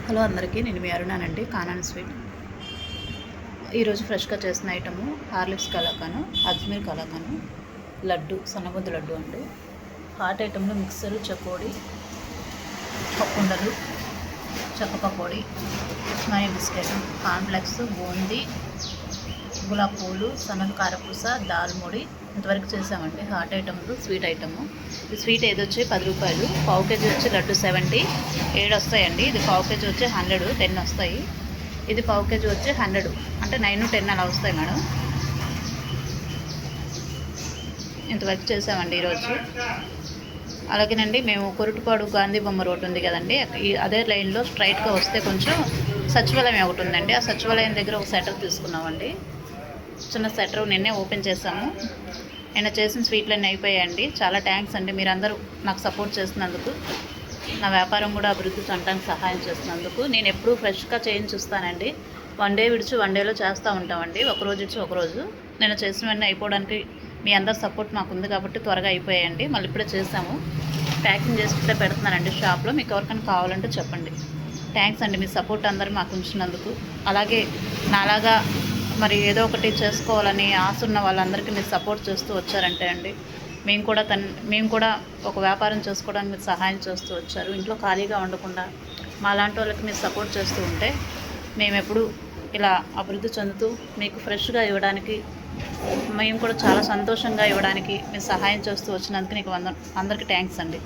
Hello అందరికీ, నేను మీ అరుణానండి. Conan sweet ఈరోజు ఫ్రెష్గా చేసిన ఐటము హార్లిక్స్ కలాకాను, అజ్మీర్ కలాకాను, లడ్డు, సన్నముద్ద లడ్డు అండి. హాట్ ఐటెంలో మిక్సరు, చకోడి, పప్పుండలు, చెక్క పకోడి, ఉస్మానియా బిస్కెట్, కాన్ఫ్లెక్స్, బూందీ, గులాబ్ పూలు, సన్నల కారపూస, దాల్ ముడి ఇంతవరకు చేసామండి. హాట్ ఐటమ్లు, స్వీట్ ఐటము. ఈ స్వీట్ ఏదొచ్చి 10 రూపాయలు, పావు కేజీ వచ్చి లడ్డు 70, 7 వస్తాయండి. ఇది పావు కేజీ వచ్చి 100, 10 వస్తాయి. ఇది పావు కేజీ వచ్చి 100, అంటే 9, 10 అలా వస్తాయి మేడం. ఇంతవరకు చేసామండి ఈరోజు. అలాగేనండి, మేము కొరుటుపాడు గాంధీ బొమ్మ రోడ్ ఉంది కదండి, అదే లైన్లో స్ట్రైట్గా వస్తే కొంచెం సచివాలయం ఒకటి ఉందండి. ఆ సచివాలయం దగ్గర ఒక సెటర్ తీసుకున్నామండి. చిన్న సెటర్ నిన్నే ఓపెన్ చేసాము. నేను చేసిన స్వీట్లన్నీ అయిపోయాయండి. చాలా థ్యాంక్స్ అండి, మీరందరూ నాకు సపోర్ట్ చేస్తున్నందుకు, నా వ్యాపారం కూడా అభివృద్ధి చెందడానికి సహాయం చేస్తున్నందుకు. నేను ఎప్పుడూ ఫ్రెష్గా చేయించి చూస్తానండి. 1 డే విడిచి 1 డేలో చేస్తూ ఉంటామండి. ఒకరోజు ఇచ్చి ఒకరోజు. నేను చేసినవన్నీ అయిపోవడానికి మీ అందరి సపోర్ట్ మాకు ఉంది కాబట్టి త్వరగా అయిపోయాయండి. మళ్ళీ ఇప్పుడే చేసాము, ప్యాకింగ్ చేసుకుంటే పెడుతున్నానండి షాప్లో. మీకు ఎవరికైనా కావాలంటే చెప్పండి. థ్యాంక్స్ అండి, మీ సపోర్ట్ అందరూ మాకు ఉంచినందుకు. అలాగే నాలాగా మరి ఏదో ఒకటి చేసుకోవాలని ఆశ ఉన్న వాళ్ళందరికీ మీరు సపోర్ట్ చేస్తూ వచ్చారంటే అండి, మేము కూడా ఒక వ్యాపారం చేసుకోవడానికి మీరు సహాయం చేస్తూ వచ్చారు. ఇంట్లో ఖాళీగా ఉండకుండా మాలాంటి వాళ్ళకి మీరు సపోర్ట్ చేస్తూ ఉంటే మేము ఎప్పుడు ఇలా అభివృద్ధి చెందుతూ మీకు ఫ్రెష్గా ఇవ్వడానికి, మేము కూడా చాలా సంతోషంగా ఇవ్వడానికి మీరు సహాయం చేస్తూ వచ్చినందుకు నీకు అందరికీ థ్యాంక్స్ అండి.